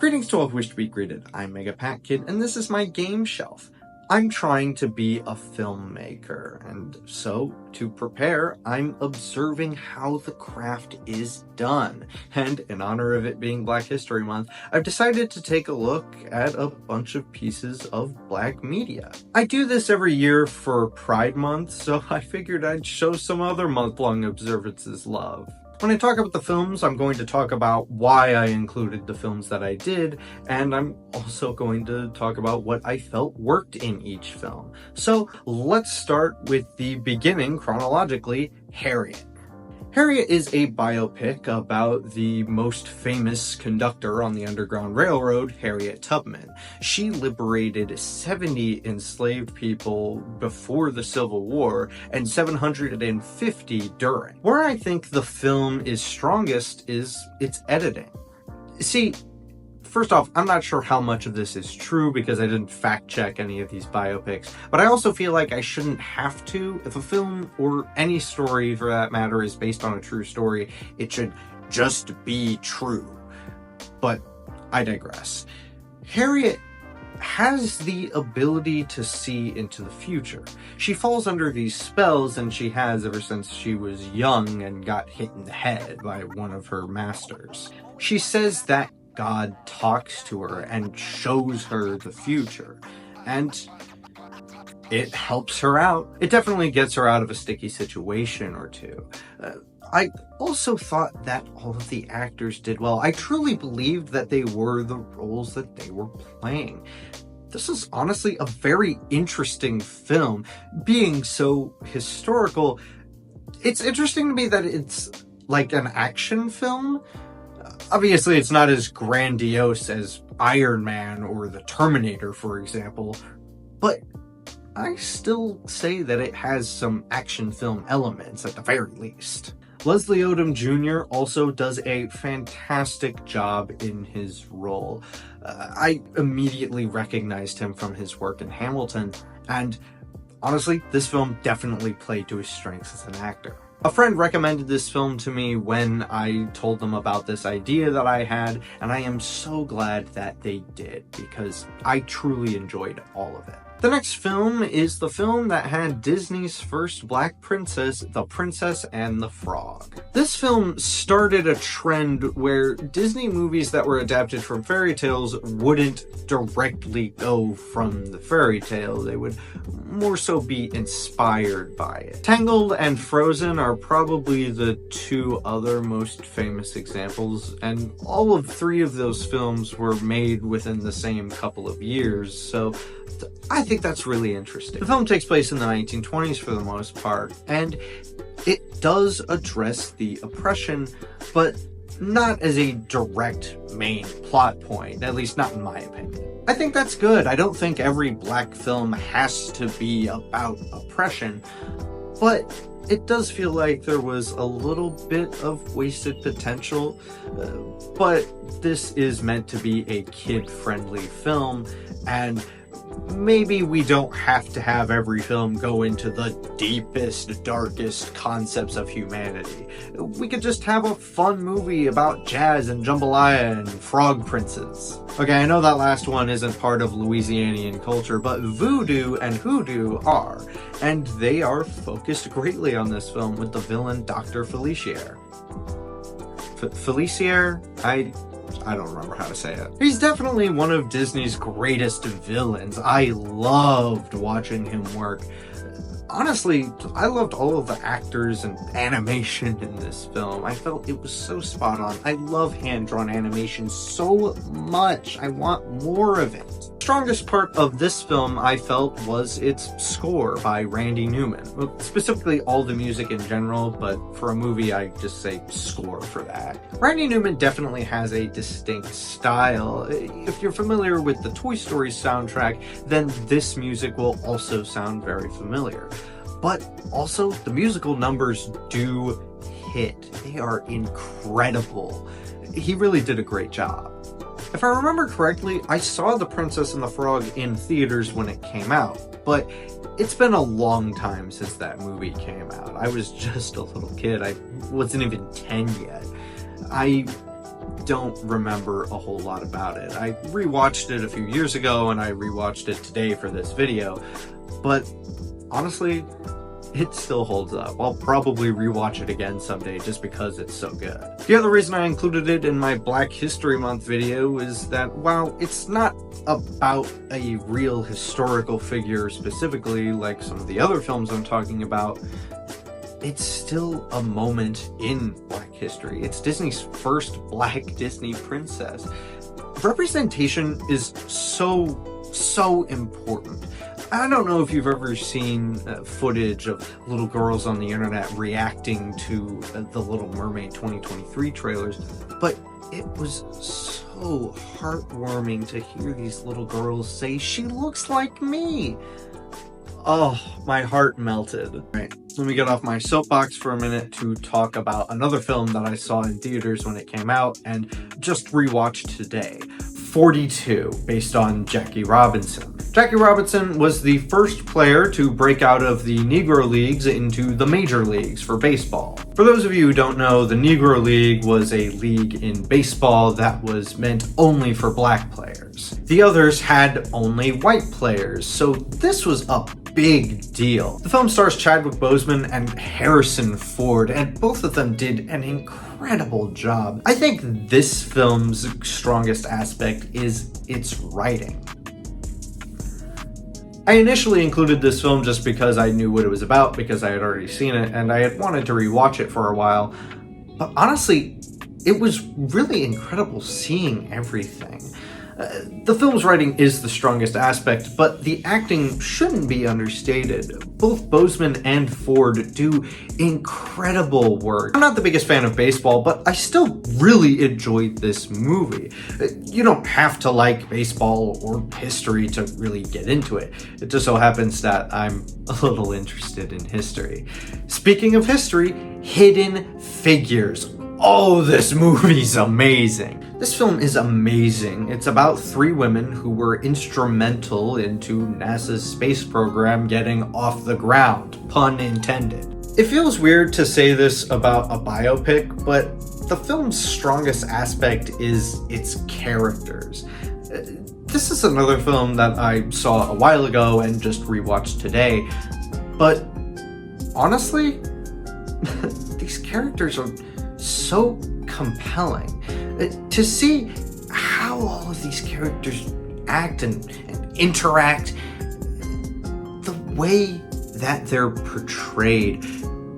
Greetings to all who wish to be greeted. I'm MegaPacKid, and this is my game shelf. I'm trying to be a filmmaker, and so, to prepare, I'm observing how the craft is done. And in honor of it being Black History Month, I've decided to take a look at a bunch of pieces of Black media. I do this every year for Pride Month, so I figured I'd show some other month-long observances love. When I talk about the films, I'm going to talk about why I included the films that I did, and I'm also going to talk about what I felt worked in each film. So let's start with the beginning, chronologically, Harriet. Harriet is a biopic about the most famous conductor on the Underground Railroad, Harriet Tubman. She liberated 70 enslaved people before the Civil War and 750 during. Where I think the film is strongest is its editing. See, first off, I'm not sure how much of this is true because I didn't fact check any of these biopics, but I also feel like I shouldn't have to. If a film, or any story for that matter, is based on a true story, it should just be true. But I digress. Harriet has the ability to see into the future. She falls under these spells, and she has ever since she was young and got hit in the head by one of her masters. She says that God talks to her and shows her the future, and it helps her out. It definitely gets her out of a sticky situation or two. I also thought that all of the actors did well. I truly believed that they were the roles that they were playing. This is honestly a very interesting film. Being so historical, it's interesting to me that it's like an action film. Obviously, it's not as grandiose as Iron Man or the Terminator, for example, but I still say that it has some action film elements at the very least. Leslie Odom Jr. also does a fantastic job in his role. I immediately recognized him from his work in Hamilton, and honestly, this film definitely played to his strengths as an actor. A friend recommended this film to me when I told them about this idea that I had, and I am so glad that they did, because I truly enjoyed all of it. The next film is the film that had Disney's first Black princess, The Princess and the Frog. This film started a trend where Disney movies that were adapted from fairy tales wouldn't directly go from the fairy tale. They would more so be inspired by it. Tangled and Frozen are probably the two other most famous examples, and all of three of those films were made within the same couple of years, so I think that's really interesting. The film takes place in the 1920s for the most part, and it does address the oppression, but not as a direct main plot point, at least not in my opinion. I think that's good. I don't think every Black film has to be about oppression, but it does feel like there was a little bit of wasted potential, but this is meant to be a kid-friendly film, and maybe we don't have to have every film go into the deepest, darkest concepts of humanity. We could just have a fun movie about jazz and jambalaya and frog princes. Okay, I know that last one isn't part of Louisianian culture, but voodoo and hoodoo are, and they are focused greatly on this film with the villain Dr. Felicier. Felicier? I don't remember how to say it. He's definitely one of Disney's greatest villains. I loved watching him work. Honestly, I loved all of the actors and animation in this film. I felt it was so spot on. I love hand-drawn animation so much. I want more of it. The strongest part of this film, I felt, was its score by Randy Newman. Well, specifically all the music in general, but for a movie, I just say score for that. Randy Newman definitely has a distinct style. If you're familiar with the Toy Story soundtrack, then this music will also sound very familiar. But also, the musical numbers do hit. They are incredible. He really did a great job. If I remember correctly, I saw The Princess and the Frog in theaters when it came out, but it's been a long time since that movie came out. I was just a little kid. I wasn't even 10 yet. I don't remember a whole lot about it. I rewatched it a few years ago and I rewatched it today for this video, but honestly, it still holds up. I'll probably rewatch it again someday just because it's so good. The other reason I included it in my Black History Month video is that while it's not about a real historical figure specifically like some of the other films I'm talking about, it's still a moment in Black history. It's Disney's first Black Disney princess. Representation is so important. I don't know if you've ever seen footage of little girls on the internet reacting to the Little Mermaid 2023 trailers, but it was so heartwarming to hear these little girls say, "She looks like me." Oh, my heart melted. All right, let me get off my soapbox for a minute to talk about another film that I saw in theaters when it came out and just rewatched today. 42, based on Jackie Robinson. Jackie Robinson was the first player to break out of the Negro Leagues into the major leagues for baseball. For those of you who don't know, the Negro League was a league in baseball that was meant only for black players. The others had only white players, so this was a big deal. The film stars Chadwick Boseman and Harrison Ford, and both of them did an incredible job. I think this film's strongest aspect is its writing. I initially included this film just because I knew what it was about, because I had already seen it, and I had wanted to rewatch it for a while. But honestly, it was really incredible seeing everything. The film's writing is the strongest aspect, but the acting shouldn't be understated. Both Boseman and Ford do incredible work. I'm not the biggest fan of baseball, but I still really enjoyed this movie. You don't have to like baseball or history to really get into it. It just so happens that I'm a little interested in history. Speaking of history, Hidden Figures. Oh, this movie's amazing. This film is amazing. It's about 3 women who were instrumental into NASA's space program getting off the ground, pun intended. It feels weird to say this about a biopic, but the film's strongest aspect is its characters. This is another film that I saw a while ago and just rewatched today, but honestly, these characters are so compelling. To see how all of these characters act and interact, the way that they're portrayed,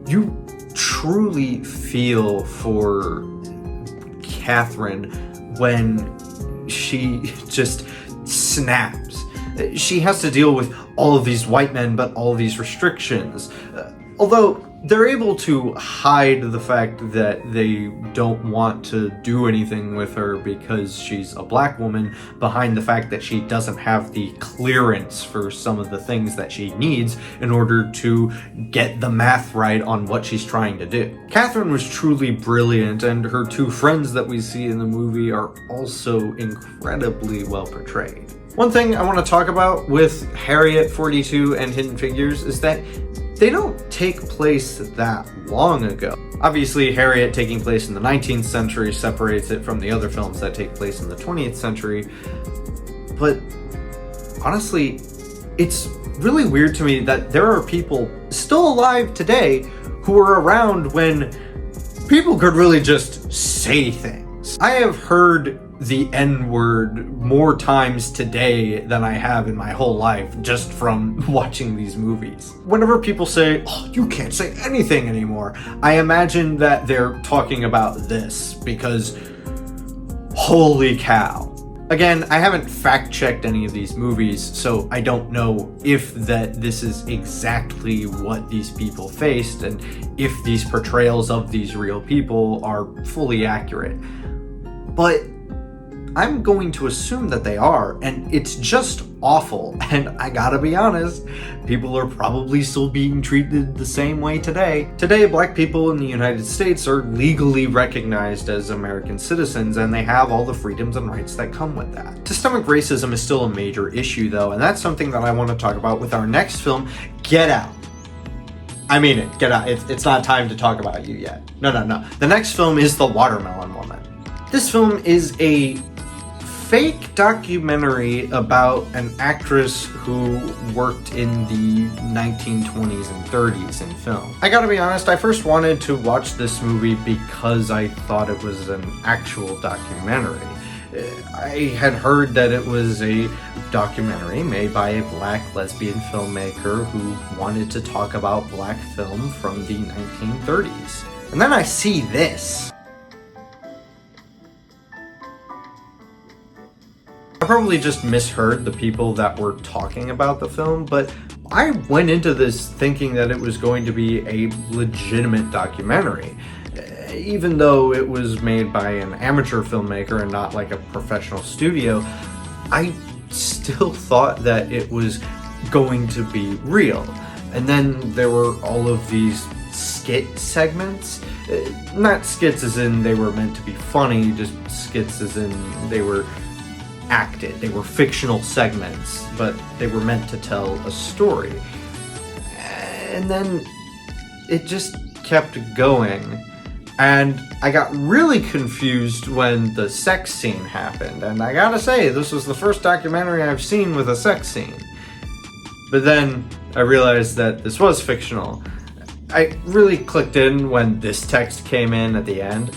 you truly feel for Catherine when she just snaps. She has to deal with all of these white men, but all of these restrictions. Although they're able to hide the fact that they don't want to do anything with her because she's a black woman behind the fact that she doesn't have the clearance for some of the things that she needs in order to get the math right on what she's trying to do. Catherine was truly brilliant, and her 2 friends that we see in the movie are also incredibly well portrayed. One thing I want to talk about with Harriet, 42, and Hidden Figures is that they don't take place that long ago. Obviously, Harriet taking place in the 19th century separates it from the other films that take place in the 20th century. But honestly, it's really weird to me that there are people still alive today who were around when people could really just say things. I have heard the N-word more times today than I have in my whole life just from watching these movies. Whenever people say, "Oh, you can't say anything anymore," I imagine that they're talking about this because holy cow. Again, I haven't fact-checked any of these movies, so I don't know if this is exactly what these people faced and if these portrayals of these real people are fully accurate. But I'm going to assume that they are, and it's just awful. And I gotta be honest, people are probably still being treated the same way today. Today, black people in the United States are legally recognized as American citizens, and they have all the freedoms and rights that come with that. Systemic racism is still a major issue though, and that's something that I want to talk about with our next film, Get Out. I mean it, Get Out. It's not time to talk about you yet. No. The next film is The Watermelon Woman. This film is a fake documentary about an actress who worked in the 1920s and 30s in film. I gotta be honest, I first wanted to watch this movie because I thought it was an actual documentary. I had heard that it was a documentary made by a black lesbian filmmaker who wanted to talk about black film from the 1930s. And then I see this. I probably just misheard the people that were talking about the film, but I went into this thinking that it was going to be a legitimate documentary. Even though it was made by an amateur filmmaker and not like a professional studio, I still thought that it was going to be real. And then there were all of these skit segments. Not skits as in they were meant to be funny, just skits as in they were acted. They were fictional segments, but they were meant to tell a story. And then it just kept going. And I got really confused when the sex scene happened. And I gotta say, this was the first documentary I've seen with a sex scene. But then I realized that this was fictional. I really clicked in when this text came in at the end,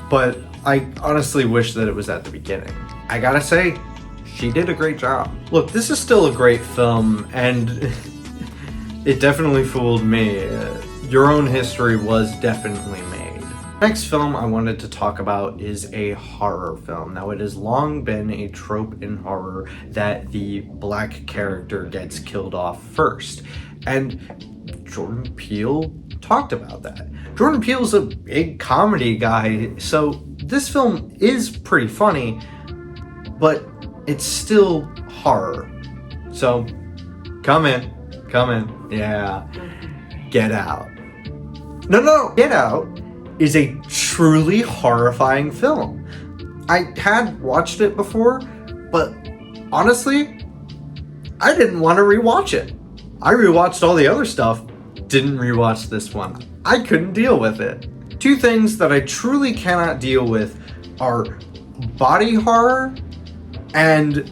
but I honestly wish that it was at the beginning. I gotta say, she did a great job. Look, this is still a great film, and it definitely fooled me. Your Own History was definitely made. Next film I wanted to talk about is a horror film. Now, it has long been a trope in horror that the black character gets killed off first. And Jordan Peele talked about that. Jordan Peele's a big comedy guy, so this film is pretty funny, but it's still horror. So, come in, yeah, Get Out. No, Get Out is a truly horrifying film. I had watched it before, but honestly, I didn't want to rewatch it. I rewatched all the other stuff, didn't rewatch this one. I couldn't deal with it. Two things that I truly cannot deal with are body horror and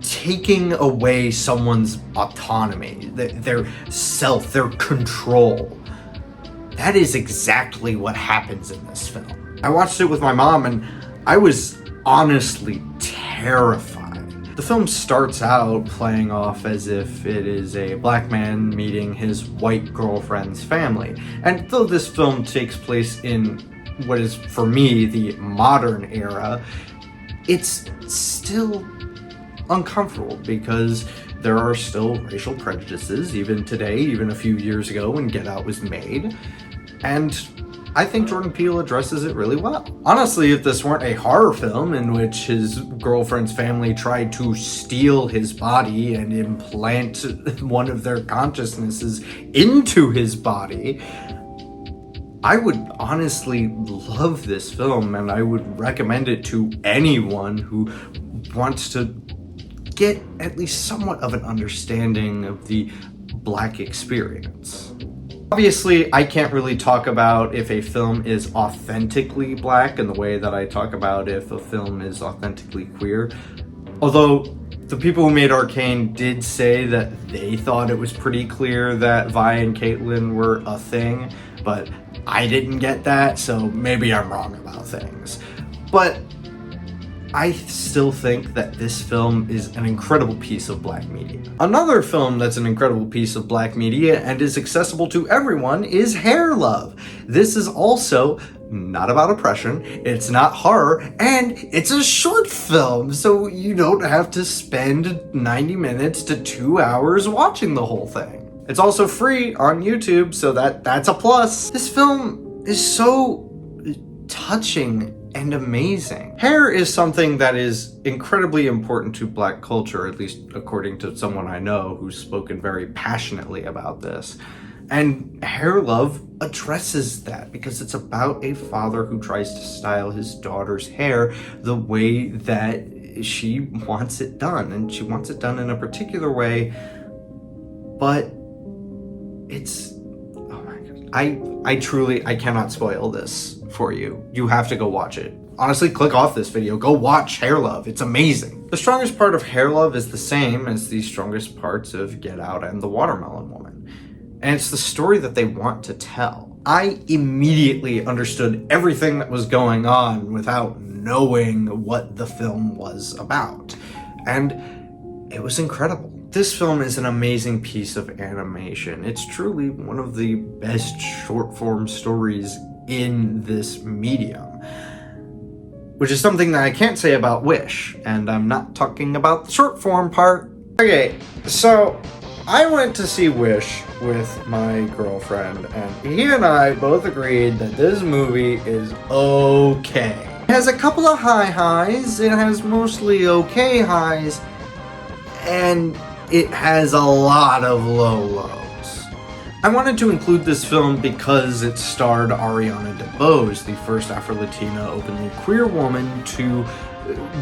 taking away someone's autonomy, their self, their control. That is exactly what happens in this film. I watched it with my mom and I was honestly terrified. The film starts out playing off as if it is a black man meeting his white girlfriend's family. And though this film takes place in what is, for me, the modern era, it's still uncomfortable because there are still racial prejudices, even today, even a few years ago when Get Out was made. And I think Jordan Peele addresses it really well. Honestly, if this weren't a horror film in which his girlfriend's family tried to steal his body and implant one of their consciousnesses into his body, I would honestly love this film, and I would recommend it to anyone who wants to get at least somewhat of an understanding of the black experience. Obviously, I can't really talk about if a film is authentically black in the way that I talk about if a film is authentically queer. Although, the people who made Arcane did say that they thought it was pretty clear that Vi and Caitlin were a thing, but I didn't get that, so maybe I'm wrong about things. But I still think that this film is an incredible piece of black media. Another film that's an incredible piece of black media and is accessible to everyone is Hair Love. This is also not about oppression, it's not horror, and it's a short film, so you don't have to spend 90 minutes to 2 hours watching the whole thing. It's also free on YouTube, so that's a plus. This film is so touching and amazing. Hair is something that is incredibly important to black culture, at least according to someone I know who's spoken very passionately about this. And Hair Love addresses that because it's about a father who tries to style his daughter's hair the way that she wants it done. And she wants it done in a particular way, but it's, oh my God, I truly, I cannot spoil this for you. You have to go watch it. Honestly, click off this video. Go watch Hair Love. It's amazing. The strongest part of Hair Love is the same as the strongest parts of Get Out and The Watermelon Woman. And it's the story that they want to tell. I immediately understood everything that was going on without knowing what the film was about. And it was incredible. This film is an amazing piece of animation. It's truly one of the best short-form stories in this medium. Which is something that I can't say about Wish, and I'm not talking about the short-form part. Okay, so I went to see Wish with my girlfriend, and he and I both agreed that this movie is okay. It has a couple of high highs, it has mostly okay highs, and it has a lot of low lows. I wanted to include this film because it starred Ariana DeBose, the first Afro-Latina openly queer woman to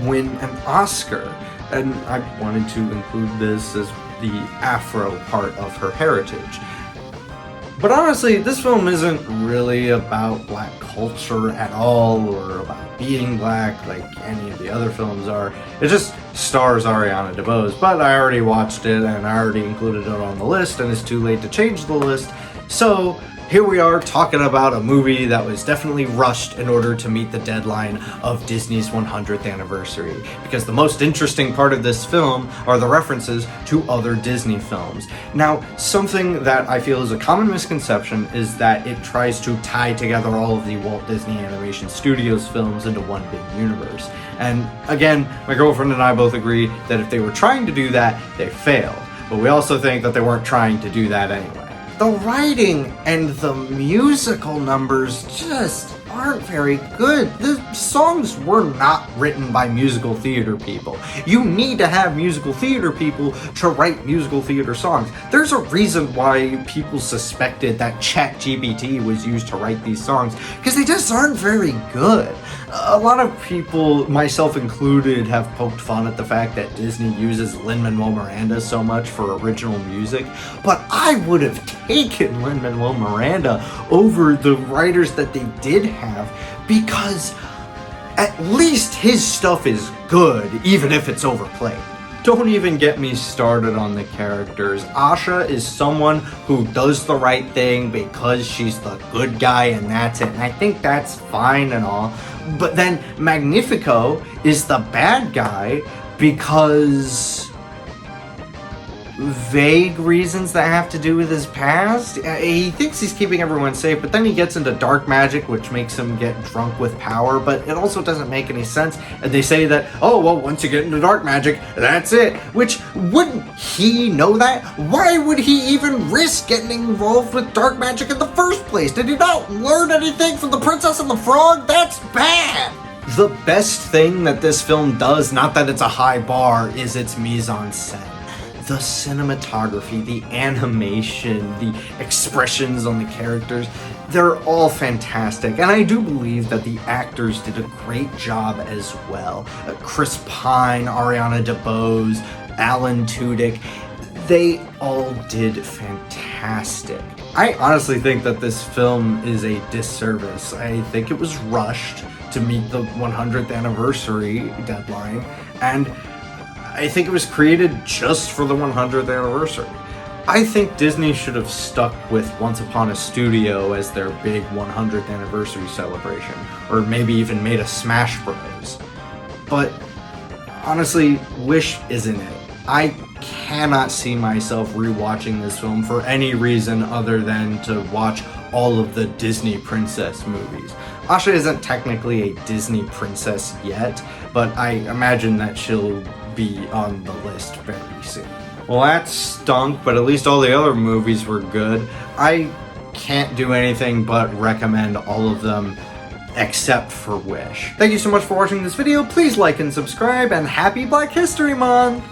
win an Oscar. And I wanted to include this as the Afro part of her heritage. But honestly, this film isn't really about black culture at all, or about being black like any of the other films are. It just stars Ariana DeBose, but I already watched it and I already included it on the list, and it's too late to change the list. So here we are talking about a movie that was definitely rushed in order to meet the deadline of Disney's 100th anniversary, because the most interesting part of this film are the references to other Disney films. Now, something that I feel is a common misconception is that it tries to tie together all of the Walt Disney Animation Studios films into one big universe. And again, my girlfriend and I both agree that if they were trying to do that, they failed. But we also think that they weren't trying to do that anyway. The writing and the musical numbers just aren't very good. The songs were not written by musical theater people. You need to have musical theater people to write musical theater songs. There's a reason why people suspected that ChatGPT was used to write these songs, because they just aren't very good. A lot of people, myself included, have poked fun at the fact that Disney uses Lin-Manuel Miranda so much for original music, but I would have taken Lin-Manuel Miranda over the writers that they did have, because at least his stuff is good, even if it's overplayed. Don't even get me started on the characters. Asha is someone who does the right thing because she's the good guy and that's it. And I think that's fine and all. But then Magnifico is the bad guy because vague reasons that have to do with his past. He thinks he's keeping everyone safe, but then he gets into dark magic, which makes him get drunk with power, but it also doesn't make any sense. And they say that, oh, well, once you get into dark magic, that's it. Which, wouldn't he know that? Why would he even risk getting involved with dark magic in the first place? Did he not learn anything from the Princess and the Frog? That's bad! The best thing that this film does, not that it's a high bar, is its mise-en-scène. The cinematography, the animation, the expressions on the characters, they're all fantastic. And I do believe that the actors did a great job as well. Chris Pine, Ariana DeBose, Alan Tudyk, they all did fantastic. I honestly think that this film is a disservice. I think it was rushed to meet the 100th anniversary deadline, and I think it was created just for the 100th anniversary. I think Disney should have stuck with Once Upon a Studio as their big 100th anniversary celebration, or maybe even made a Smash Bros. But honestly, Wish isn't it. I cannot see myself rewatching this film for any reason other than to watch all of the Disney princess movies. Asha isn't technically a Disney princess yet, but I imagine that she'll be on the list very soon. Well, that stunk, but at least all the other movies were good. I can't do anything but recommend all of them except for Wish. Thank you so much for watching this video. Please like and subscribe, and happy Black History Month!